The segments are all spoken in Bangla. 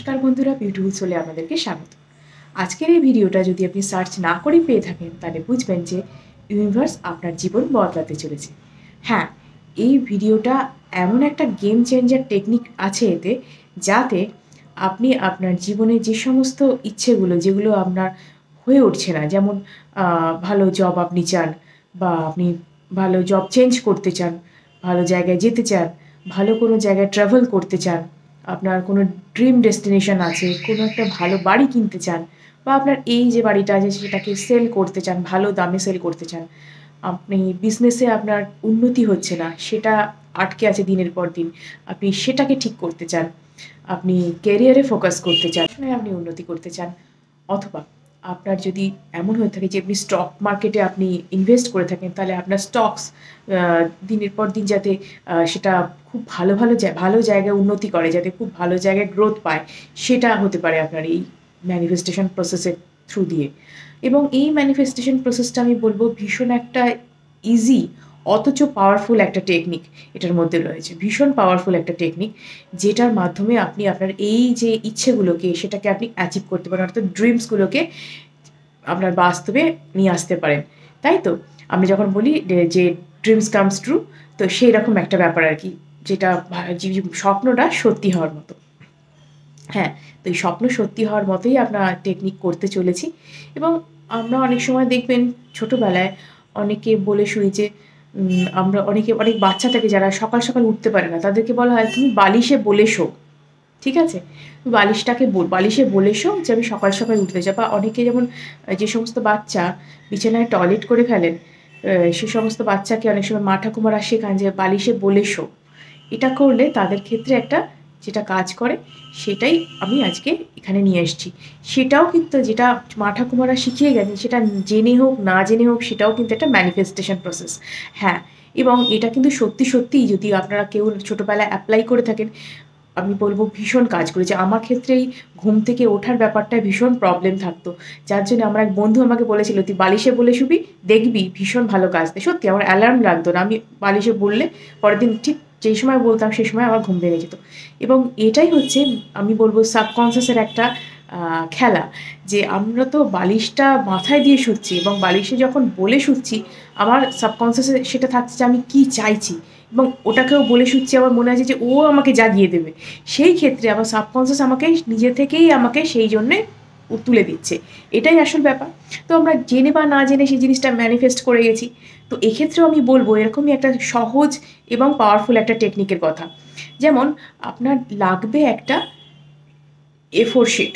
নমস্কার বন্ধুরা, বিউটিফুল সোলে আপনাদেরকে স্বাগত। আজকের এই ভিডিওটা যদি আপনি সার্চ না করে পেয়ে থাকেন তাহলে বুঝবেন যে ইউনিভার্স আপনার জীবন বদলাতে চলেছে। হ্যাঁ, এই ভিডিওটা এমন একটা গেম চেঞ্জার টেকনিক আছে এতে, যাতে আপনি আপনার জীবনে যে সমস্ত ইচ্ছেগুলো যেগুলো আপনার হয়ে উঠছে না, যেমন ভালো জব আপনি চান, বা আপনি ভালো জব চেঞ্জ করতে চান, ভালো জায়গায় যেতে চান, ভালো কোনো জায়গায় ট্রাভেল করতে চান, আপনার কোনো ড্রিম ডেস্টিনেশন আছে, কোনো একটা ভালো বাড়ি কিনতে চান, বা আপনার এই যে বাড়িটা আছে সেটাকে সেল করতে চান, ভালো দামে সেল করতে চান, আপনি বিজনেসে আপনার উন্নতি হচ্ছে না, সেটা আটকে আছে দিনের পর দিন, আপনি সেটাকে ঠিক করতে চান, আপনি ক্যারিয়ারে ফোকাস করতে চান, আপনি উন্নতি করতে চান, অথবা আপনার যদি এমন হয়ে থাকে যে আপনি স্টক মার্কেটে আপনি ইনভেস্ট করে থাকেন, তাহলে আপনার স্টকস দিনের পর দিন যাতে সেটা খুব ভালো জায়গায় উন্নতি করে, যাতে খুব ভালো জায়গায় গ্রোথ পায়, সেটা হতে পারে আপনার এই ম্যানিফেস্টেশন প্রসেসের থ্রু দিয়ে। এবং এই ম্যানিফেস্টেশন প্রসেসটা আমি বলবো ভীষণ একটা ইজি অথচ পাওয়ারফুল একটা টেকনিক এটার মধ্যে রয়েছে, ভীষণ পাওয়ারফুল একটা টেকনিক, যেটার মাধ্যমে আপনি আপনার এই যে ইচ্ছেগুলোকে সেটাকে আপনি অ্যাচিভ করতে পারেন, অর্থাৎ ড্রিমসগুলোকে আপনার বাস্তবে নিয়ে আসতে পারেন। তাই তো আমি যখন বলি যে ড্রিমস কামস ট্রু, তো সেই রকম একটা ব্যাপার আর কি, যেটা স্বপ্নটা সত্যি হওয়ার মতো। হ্যাঁ, তো এই স্বপ্ন সত্যি হওয়ার মতোই আমরা টেকনিক করতে চলেছি। এবং আমরা অনেক সময় দেখবেন ছোটোবেলায় অনেকে বলে শুই যে আমরা অনেক বাচ্চা থাকে যারা সকাল সকাল উঠতে পারে না, তাদেরকে বলা হয় তুমি বালিশে বলে শো। ঠিক আছে? বালিশে বলে শোও যে আমি সকাল সকাল উঠতে চাই। বা অনেকে যেমন যে সমস্ত বাচ্চা বিছানায় টয়লেট করে ফেলেন, সে সমস্ত বাচ্চাকে অনেক সময় মা ঠাকুমারা শেখান যে বালিশে বলে শো। এটা করলে তাদের ক্ষেত্রে একটা যেটা কাজ করে, সেটাই আমি আজকে এখানে নিয়ে এসেছি। সেটাও কিন্তু যেটা মা ঠাকুমারা শিখিয়ে গেছেন, সেটা জেনে হোক না জেনে হোক, সেটাও কিন্তু একটা ম্যানিফেস্টেশন প্রসেস। হ্যাঁ, এবং এটা কিন্তু সত্যিই যদি আপনারা কেউ ছোটোবেলায় অ্যাপ্লাই করে থাকেন, আমি বলব ভীষণ কাজ করেছে। আমার ক্ষেত্রে এই ঘুম থেকে ওঠার ব্যাপারটায় ভীষণ প্রবলেম থাকতো। যার জন্য আমার এক বন্ধু আমাকে বলেছিল, "তুই বালিশে বলে শুবি, দেখবি ভীষণ ভালো কাজ দেয়।" সত্যি আমার অ্যালার্ম লাগতো না। আমি বালিশে বললে পরের দিন ঠিক যেই সময় বলতাম সেই সময় আমার ঘুম ভেঙে যেত। এবং এটাই হচ্ছে আমি বলব সাবকনসিয়াসের একটা খেলা, যে আমরা তো বালিশটা মাথায় দিয়ে শুচ্ছি, এবং বালিশে যখন বলে শুচ্ছি, আমার সাবকনসিয়াসে সেটা থাকছে যে আমি কী চাইছি, এবং ওটাকেও বলে শুচ্ছি, আমার মনে আছে যে ও আমাকে জাগিয়ে দেবে। সেই ক্ষেত্রে আমার সাবকনসিয়াস আমাকে নিজে থেকেই আমাকে সেই জন্যে তুলে দিচ্ছে। এটাই আসল ব্যাপার। তো আমরা জেনে বা না জেনে সেই জিনিসটা ম্যানিফেস্ট করে গেছি। তো এক্ষেত্রেও আমি বলব এরকমই একটা সহজ এবং পাওয়ারফুল একটা টেকনিকের কথা। যেমন আপনার লাগবে একটা A4 শিট,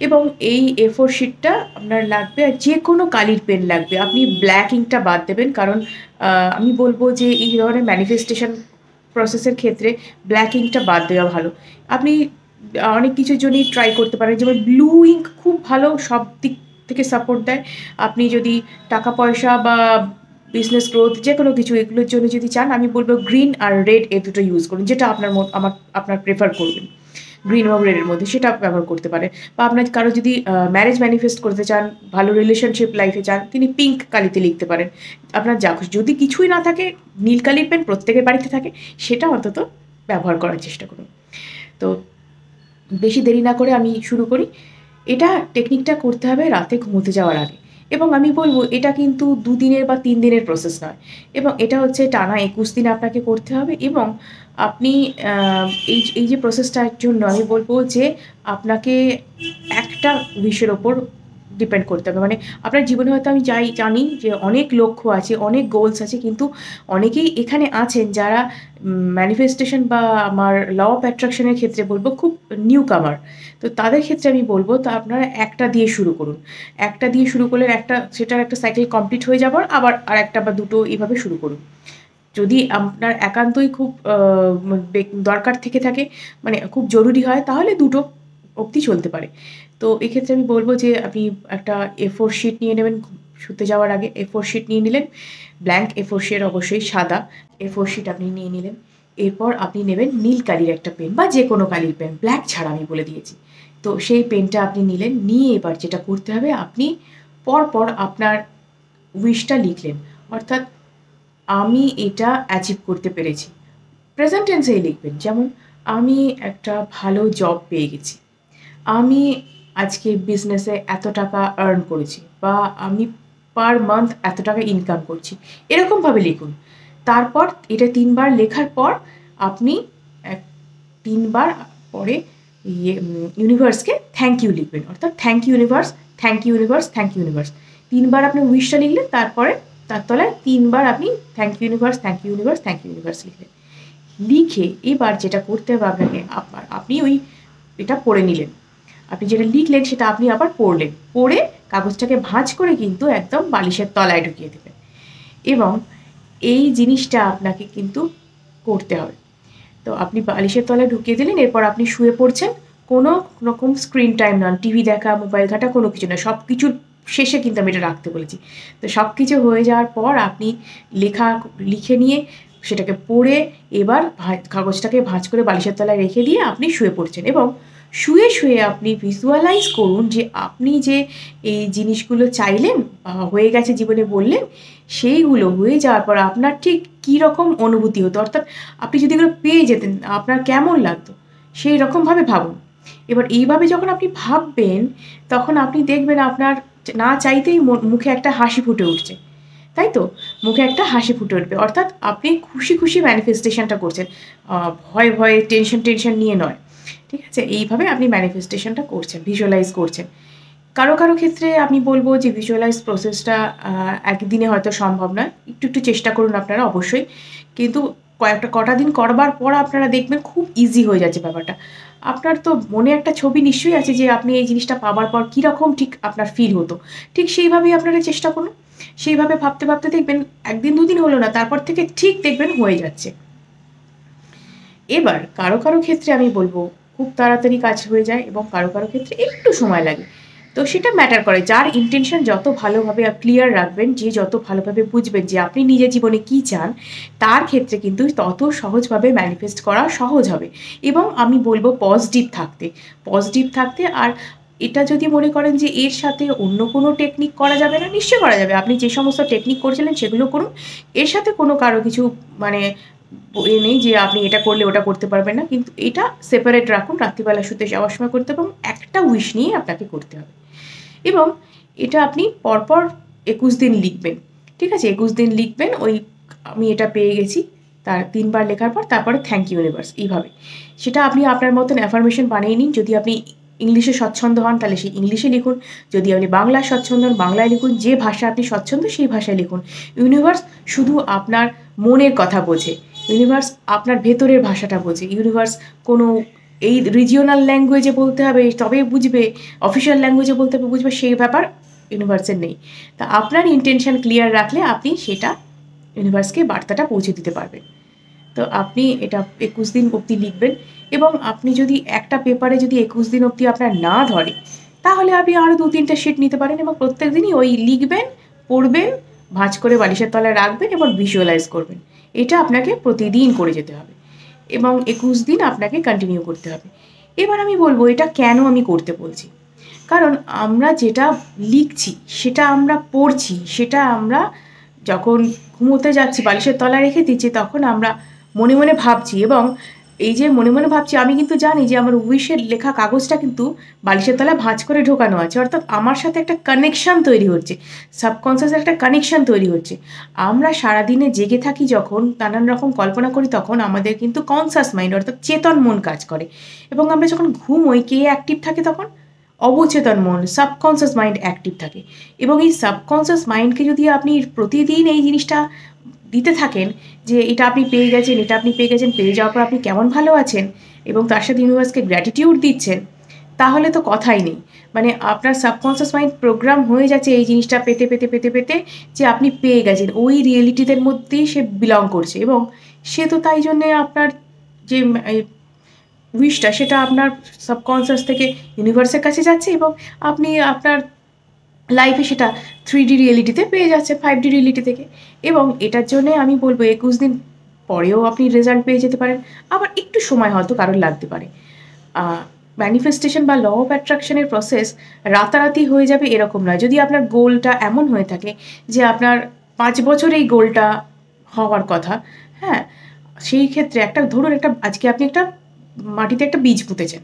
এবং এই A4 শিটটা আপনার লাগবে, আর যে কোনো কালির পেন লাগবে। আপনি ব্ল্যাক ইংকটা বাদ দেবেন, কারণ আমি বলব যে এই ধরনের ম্যানিফেস্টেশন প্রসেসের ক্ষেত্রে ব্ল্যাক ইংকটা বাদ দেওয়া ভালো। আপনি অনেক কিছুর জন্যই ট্রাই করতে পারেন, যেমন ব্লু ইংক খুব ভালো, সব দিক থেকে সাপোর্ট দেয়। আপনি যদি টাকা পয়সা বা বিজনেস গ্রোথ যে কোনো কিছু এগুলোর জন্য যদি চান, আমি বলব গ্রিন আর রেড এই দুটো ইউজ করুন, যেটা আপনার প্রেফার করবেন। গ্রিন এবং রেডের মধ্যে সেটা ব্যবহার করতে পারেন। বা আপনার কারো যদি ম্যারেজ ম্যানিফেস্ট করতে চান, ভালো রিলেশনশিপ লাইফে চান, তিনি পিঙ্ক কালিতে লিখতে পারেন। আপনার যা খুশি, যদি কিছুই না থাকে, নীল কালির পেন প্রত্যেকের বাড়িতে থাকে, সেটা অন্তত ব্যবহার করার চেষ্টা করুন। তো বেশি দেরি না করে আমি শুরু করি। এটা টেকনিকটা করতে হবে রাতে ঘুমোতে যাওয়ার আগে, এবং আমি বলব এটা কিন্তু ২ দিনের বা ৩ দিনের প্রসেস নয়, এবং এটা হচ্ছে টানা ২১ দিন আপনাকে করতে হবে। এবং আপনি এই যে প্রসেসটার জন্য আমি বলব যে আপনাকে একটা উইশের ওপর ডিপেন্ড করতে হবে। মানে আপনার জীবনে হয়তো আমি জানি যে অনেক লক্ষ্য আছে, অনেক গোলস আছে, কিন্তু অনেকেই এখানে আছেন যারা ম্যানিফেস্টেশন বা আমার ল অফ অ্যাট্রাকশন এর ক্ষেত্রে বলব খুব নিউ কামার। তো তাদের ক্ষেত্রে আমি বলব, তো আপনারা একটা দিয়ে শুরু করুন। একটা দিয়ে শুরু করলে সেটার একটা সাইকেল কমপ্লিট হয়ে যাবার আবার আরেকটা বা দুটো এভাবে শুরু করুন। যদি আপনার একান্তই খুব দরকার থেকে থাকে, মানে খুব জরুরি হয়, তাহলে দুটো অবধি চলতে পারে। তো এক্ষেত্রে আমি বলব যে আপনি একটা A4 শিট নিয়ে নেবেন, শুতে যাওয়ার আগে A4 শিট নিয়ে নিলেন। ব্ল্যাঙ্ক A4 শিট, অবশ্যই সাদা A4 শিট আপনি নিয়ে নিলেন। এরপর আপনি নেবেন নীল কালির একটা পেন, বা যে কোনো কালির পেন, ব্ল্যাক ছাড়া আমি বলে দিয়েছি। তো সেই পেনটা আপনি নিলেন, নিয়ে এবার যেটা করতে হবে, আপনি পরপর আপনার উইশটা লিখলেন। অর্থাৎ আমি এটা অ্যাচিভ করতে পেরেছি। প্রেজেন্ট টেন্সেই লিখবেন। যেমন আমি একটা ভালো জব পেয়ে গেছি। আমি আজকে বিজনেসে এত টাকা আর্ন করেছি বা আমি পার মান্থ এত টাকা ইনকাম করছি, এরকমভাবে লিখুন। তারপর এটা 3 বার লেখার পর আপনি 3 বার পরে ইউনিভার্সকে থ্যাংক ইউ লিখবেন, অর্থাৎ thank you universe, thank you universe, thank you universe. 3 বার আপনি উইশটা লিখলেন, তারপরে তার তলায় 3 বার আপনি thank you universe, thank you universe, thank you universe লিখলেন। লিখে এবার যেটা করতে হবে আপনাকে, আপনি ওই এটা পড়ে নিলেন। আপনি যেটা লিখলেন সেটা আপনি আবার পড়লেন, পড়ে কাগজটাকে ভাঁজ করে কিন্তু একদম বালিশের তলায় ঢুকিয়ে দেবেন। এবং এই জিনিসটা আপনাকে কিন্তু করতে হবে। তো আপনি বালিশের তলায় ঢুকিয়ে দিলেন, এরপর আপনি শুয়ে পড়ছেন, কোনো রকম স্ক্রিন টাইম নন, টিভি দেখা, মোবাইল ঘাঁটা, কোনো কিছু না। সব কিছুর শেষে কিন্তু আমি এটা রাখতে বলেছি। তো সব কিছু হয়ে যাওয়ার পর আপনি লিখে নিয়ে সেটাকে পড়ে এবার কাগজটাকে ভাঁজ করে বালিশের তলায় রেখে দিয়ে আপনি শুয়ে পড়ছেন। এবং শুয়ে শুয়ে আপনি ভিজুয়ালাইজ করুন যে আপনি যে এই জিনিসগুলো চাইলেন বা হয়ে গেছে জীবনে বললেন, সেইগুলো হয়ে যাওয়ার পর আপনার ঠিক কী রকম অনুভূতি হতো, অর্থাৎ আপনি যদি এগুলো পেয়ে যেতেন আপনার কেমন লাগতো, সেই রকমভাবে ভাবুন। এবার এইভাবে যখন আপনি ভাববেন তখন আপনি দেখবেন আপনার না চাইতেই মুখে একটা হাসি ফুটে উঠছে, তাই তো? মুখে একটা হাসি ফুটে উঠবে, অর্থাৎ আপনি খুশি খুশি ম্যানিফেস্টেশনটা করছেন, ভয়ে ভয়ে টেনশন নিয়ে নয়। ঠিক আছে? এইভাবে আপনি ম্যানিফেস্টেশনটা করছেন, ভিজুয়ালাইজ করছেন। কারো কারো ক্ষেত্রে আমি বলবো যে ভিজুয়ালাইজ প্রসেসটা একদিনে হয়তো সম্ভব নয়, একটু চেষ্টা করুন আপনারা অবশ্যই। কিন্তু কটা দিন করবার পর আপনারা দেখবেন খুব ইজি হয়ে যাচ্ছে ব্যাপারটা। আপনার তো মনে একটা ছবি নিশ্চয়ই আছে যে আপনি এই জিনিসটা পাবার পর কীরকম ঠিক আপনার ফিল হতো, ঠিক সেইভাবেই আপনারা চেষ্টা করুন। সেইভাবে ভাবতে ভাবতে দেখবেন 1 দিন 2 দিন হলো না, তারপর থেকে ঠিক দেখবেন হয়ে যাচ্ছে। এবার কারো কারো ক্ষেত্রে আমি বলবো খুব তাড়াতাড়ি কাজ হয়ে যায় এবং কারো কারো ক্ষেত্রে একটু সময় লাগে। তো সেটা ম্যাটার করে, যার ইন্টেনশন যত ভালোভাবে ক্লিয়ার রাখবেন, যে যত ভালোভাবে বুঝবেন যে আপনি নিজের জীবনে কী চান, তার ক্ষেত্রে কিন্তু তত সহজভাবে ম্যানিফেস্ট করা সহজ হবে। এবং আমি বলবো পজিটিভ থাকতে। আর এটা যদি মনে করেন যে এর সাথে অন্য কোনো টেকনিক করা যাবে না, নিশ্চয়ই করা যাবে। আপনি যে সমস্ত টেকনিক করছিলেন সেগুলো করুন। এর সাথে কোনো কারো কিছু মানে নেই যে আপনি এটা করলে ওটা করতে পারবেন না, কিন্তু এটা সেপারেট রাখুন। রাত্রিবেলা শুতে যাওয়ার সময় করতে হবে এবং একটা উইশ নিয়ে আপনাকে করতে হবে। এবং এটা আপনি পরপর 21 দিন লিখবেন, ঠিক আছে? 21 দিন লিখবেন, ওই আমি এটা পেয়ে গেছি তার 3 বার লেখার পর তারপরে থ্যাংক ইউ ইউনিভার্স, এইভাবে। সেটা আপনি আপনার মতন অ্যাফার্মেশন বানিয়ে নিন। যদি আপনি ইংলিশে স্বচ্ছন্দ হন তাহলে সেই ইংলিশে লিখুন, যদি আপনি বাংলায় স্বচ্ছন্দ হন বাংলায় লিখুন, যে ভাষায় আপনি স্বচ্ছন্দ সেই ভাষায় লিখুন। ইউনিভার্স শুধু আপনার মনের কথা বোঝে, ইউনিভার্স আপনার ভেতরের ভাষাটা বোঝে। ইউনিভার্স কোনো এই রিজিওনাল ল্যাঙ্গুয়েজে বলতে হবে তবেই বুঝবে, অফিসিয়াল ল্যাঙ্গুয়েজে বলতে হবে বুঝবে, সেই ব্যাপার ইউনিভার্সের নেই। তা আপনার ইন্টেনশন ক্লিয়ার রাখলে আপনি সেটা ইউনিভার্সকে বার্তাটা পৌঁছে দিতে পারবেন। তো আপনি এটা 21 দিন অবধি লিখবেন এবং আপনি যদি একটা পেপারে যদি 21 দিন অবধি আপনার না ধরে, তাহলে আপনি আরও 2-3টে শিট নিতে পারেন এবং প্রত্যেক দিনই ওই লিখবেন, পড়বেন, ভাঁজ করে বালিশের তলায় রাখবেন এবং ভিজুয়ালাইজ করবেন। এটা আপনাকে প্রতিদিন করে যেতে হবে এবং 21 দিন আপনাকে কন্টিনিউ করতে হবে। এবার আমি বলবো এটা কেন আমি করতে বলছি। কারণ আমরা যেটা লিখছি, সেটা আমরা পড়ছি, সেটা আমরা যখন ঘুমোতে যাচ্ছি বালিশের তলায় রেখে দিচ্ছি, তখন আমরা মনে মনে ভাবছি। এবং এই যে মনে মনে ভাবছি, আমি কিন্তু জানি যে আমার উইশের লেখা কাগজটা কিন্তু বালিশের তলায় ভাঁজ করে ঢোকানো আছে, অর্থাৎ আমার সাথে একটা কানেকশান তৈরি হচ্ছে, সাবকনসিয়াসের একটা কানেকশান তৈরি হচ্ছে। আমরা সারাদিনে জেগে থাকি যখন, নানান রকম কল্পনা করি, তখন আমাদের কিন্তু কনসাস মাইন্ড অর্থাৎ চেতন মন কাজ করে। এবং আমরা যখন ঘুমোই, কে অ্যাক্টিভ থাকে তখন? অবচেতন মন, সাবকনসিয়াস মাইন্ড অ্যাক্টিভ থাকে। এবং এই সাবকনসিয়াস মাইন্ডকে যদি আপনি প্রতিদিন এই জিনিসটা দিতে থাকেন যে এটা আপনি পেয়ে গেছেন, এটা আপনি পেয়ে গেছেন, পেয়ে যাওয়ার পর আপনি কেমন ভালো আছেন এবং তার সাথে ইউনিভার্সকে গ্র্যাটিটিউড দিচ্ছেন, তাহলে তো কথাই নেই। মানে আপনার সাবকনসিয়াস মাইন্ড প্রোগ্রাম হয়ে যাচ্ছে এই জিনিসটা পেতে পেতে পেতে পেতে যে আপনি পেয়ে গেছেন, ওই রিয়েলিটিদের মধ্যেই সে বিলং করছে। এবং সে তো তাই জন্যে আপনার যে উইশটা, সেটা আপনার সাবকনসিয়াস থেকে ইউনিভার্সের কাছে যাচ্ছে এবং আপনি আপনার লাইফে সেটা 3D রিয়েলিটিতে পেয়ে যাচ্ছেন 5D রিয়েলিটি থেকে। এবং এটার জন্যে আমি বলবো 21 দিন পরেও আপনি রেজাল্ট পেয়ে যেতে পারেন, আবার একটু সময় হয়তো কারোর লাগতে পারে। ম্যানিফেস্টেশন বা ল অফ অ্যাট্রাকশনের প্রসেস রাতারাতি হয়ে যাবে এরকম নয়। যদি আপনার গোলটা এমন হয়ে থাকে যে আপনার 5 বছর এই গোলটা হওয়ার কথা, হ্যাঁ, সেই ক্ষেত্রে একটা ধরুন, আজকে আপনি একটা মাটিতে একটা বীজ পুঁতেছেন,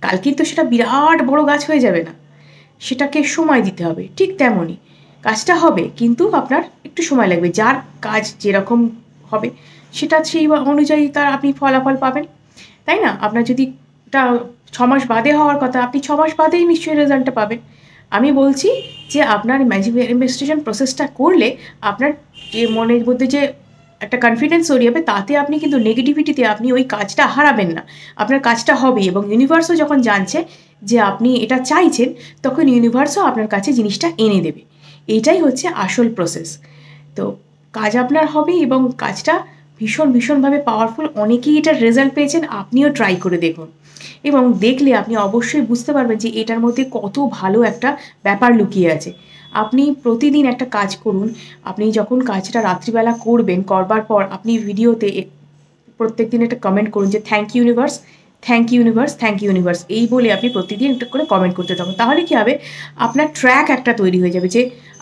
কালকেই তো সেটা বিরাট বড় গাছ হয়ে যাবে না, সেটাকে সময় দিতে হবে। ঠিক তেমনই কাজটা হবে, কিন্তু আপনার একটু সময় লাগবে। যার কাজ যেরকম হবে সেটা সেই অনুযায়ী তার আপনি ফলাফল পাবেন, তাই না? আপনার যদি এটা 6 মাস বাদে হওয়ার কথা, আপনি 6 মাস বাদেই নিশ্চয়ই রেজাল্টটা পাবেন। আমি বলছি যে আপনার ম্যানিফেস্টেশন প্রসেসটা করলে আপনার যে মনের মধ্যে যে একটা কনফিডেন্স তৈরি হবে, তাতে আপনি কিন্তু নেগেটিভিটিতে আপনি ওই কাজটা হারাবেন না। আপনার কাজটা হবে, এবং ইউনিভার্সও যখন জানছে যে আপনি এটা চাইছেন, তখন ইউনিভার্সও আপনার কাছে জিনিসটা এনে দেবে। এইটাই হচ্ছে আসল প্রসেস। তো কাজ আপনার হবে, এবং কাজটা ভীষণভাবে পাওয়ারফুল। অনেকেই এটার রেজাল্ট পেয়েছেন, আপনিও ট্রাই করে দেখুন, এবং দেখলে আপনি অবশ্যই বুঝতে পারবেন যে এটার মধ্যে কত ভালো একটা ব্যাপার লুকিয়ে আছে। আপনি প্রতিদিন একটা কাজ করুন। আপনি যখন কাজটা রাত্রিবেলা করবার পর আপনি ভিডিওতে প্রত্যেক দিন একটা কমেন্ট করুন যে thank you universe, thank you universe, thank you universe. এই বলে আপনি প্রতিদিন একটা করে কমেন্ট করতে থাকুন। তাহলে কী হবে, আপনার ট্র্যাক একটা তৈরি হয়ে যাবে যে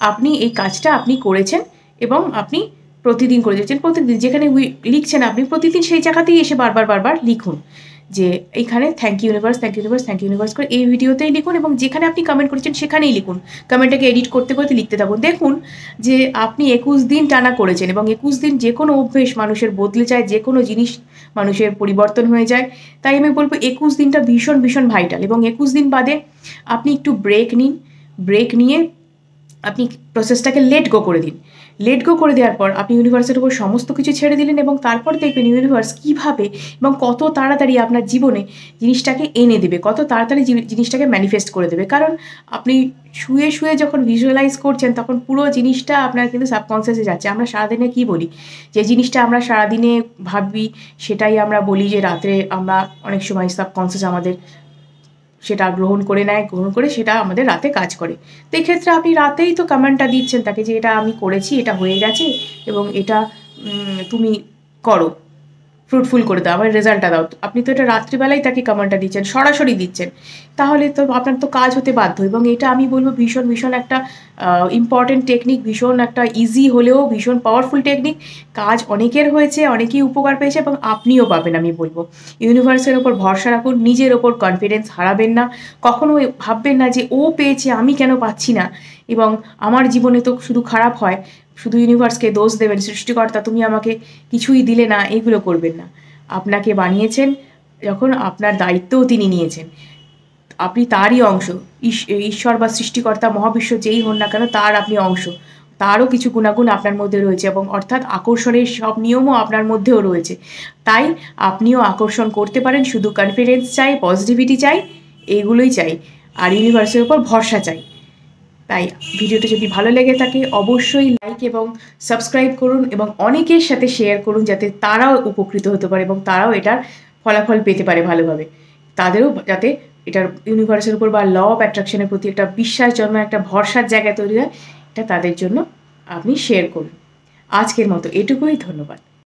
আপনি এই কাজটা আপনি করেছেন, এবং আপনি প্রতিদিন করে যাচ্ছেন। প্রত্যেকদিন যেখানে লিখছেন আপনি প্রতিদিন সেই জায়গাতেই এসে বারবার লিখুন যে এইখানে thank you universe, thank you universe, thank you universe করে এই ভিডিওতেই লিখুন, এবং যেখানে আপনি কমেন্ট করেছেন সেখানেই লিখুন। কমেন্টটাকে এডিট করতে লিখতে থাকুন। দেখুন যে আপনি 21 দিন টানা করেছেন, এবং 21 দিন যে কোনো অভ্যেস মানুষের বদলে যায়, যে কোনো জিনিস মানুষের পরিবর্তন হয়ে যায়। তাই আমি বলবো 21 দিনটা ভীষণ ভাইটাল, এবং 21 দিন বাদে আপনি একটু ব্রেক নিন। ব্রেক নিয়ে আপনি প্রসেসটাকে লেট গো করে দিন। লেট গো করে দেওয়ার পর আপনি ইউনিভার্সের উপর সমস্ত কিছু ছেড়ে দিলেন, এবং তারপর দেখবেন ইউনিভার্স কীভাবে এবং কত তাড়াতাড়ি আপনার জীবনে জিনিসটাকে এনে দেবে, কত তাড়াতাড়ি জিনিসটাকে ম্যানিফেস্ট করে দেবে। কারণ আপনি শুয়ে যখন ভিজুয়ালাইজ করছেন, তখন পুরো জিনিসটা আপনার কিন্তু সাবকনসিয়াসে যাচ্ছে। আমরা সারাদিনে কী বলি, যে জিনিসটা আমরা সারাদিনে ভাবি সেটাই আমরা বলি, যে রাত্রে আমরা অনেক সময় সাবকনসিয়াস আমাদের সেটা গ্রহণ করে সেটা আমাদের রাতে কাজ করে। তো এক্ষেত্রে আপনি রাতেই তো কমেন্টটা দিচ্ছেন তাকে যে এটা আমি করেছি, এটা হয়ে গেছে, এবং এটা তুমি করো, ফ্রুটফুল করে দাও, আমার রেজাল্টটা দাও। আপনি তো এটা রাত্রিবেলায় তাকে কমেন্টটা দিচ্ছেন, সরাসরি দিচ্ছেন। তাহলে তো আপনার তো কাজ হতে বাধ্য, এবং এটা আমি বলবো ভীষণ একটা ইম্পর্টেন্ট টেকনিক, ভীষণ একটা ইজি হলেও ভীষণ পাওয়ারফুল টেকনিক। কাজ অনেকের হয়েছে, অনেকেই উপকার পেয়েছে, এবং আপনিও পাবেন আমি বলবো। ইউনিভার্সের ওপর ভরসা রাখুন, নিজের ওপর কনফিডেন্স হারাবেন না। কখনো ভাববেন না যে ও পেয়েছে আমি কেন পাচ্ছি না, এবং আমার জীবনে তো শুধু খারাপ হয়, শুধু ইউনিভার্সকে দোষ দেবেন, সৃষ্টিকর্তা তুমি আমাকে কিছুই দিলে না, এগুলো করবেন না। আপনাকে বানিয়েছেন যখন, আপনার দায়িত্বও তিনি নিয়েছেন, আপনি তারই অংশ। ঈশ্বর বা সৃষ্টিকর্তা, মহাবিশ্ব যেই হন না কেন, তার আপনি অংশ। তারও কিছু গুণাগুণ আপনার মধ্যে রয়েছে, এবং অর্থাৎ আকর্ষণের সব নিয়মও আপনার মধ্যেও রয়েছে। তাই আপনিও আকর্ষণ করতে পারেন। শুধু কনফিডেন্স চাই, পজিটিভিটি চাই, এইগুলোই চাই, আর ইউনিভার্সের উপর ভরসা চাই। তাই ভিডিওটা যদি ভালো লেগে থাকে অবশ্যই লাইক এবং সাবস্ক্রাইব করুন, এবং অনেকের সাথে শেয়ার করুন, যাতে তারাও উপকৃত হতে পারে এবং তারাও এটার ফলাফল পেতে পারে ভালোভাবে। তাদেরও যাতে এটার ইউনিভার্সের উপর বা ল অফ অ্যাট্রাকশনের প্রতি একটা বিশ্বাস জন্মায়, একটা ভরসার জায়গা তৈরি হয়, এটা তাদের জন্য আপনি শেয়ার করুন। আজকের মতো এটুকুই, ধন্যবাদ।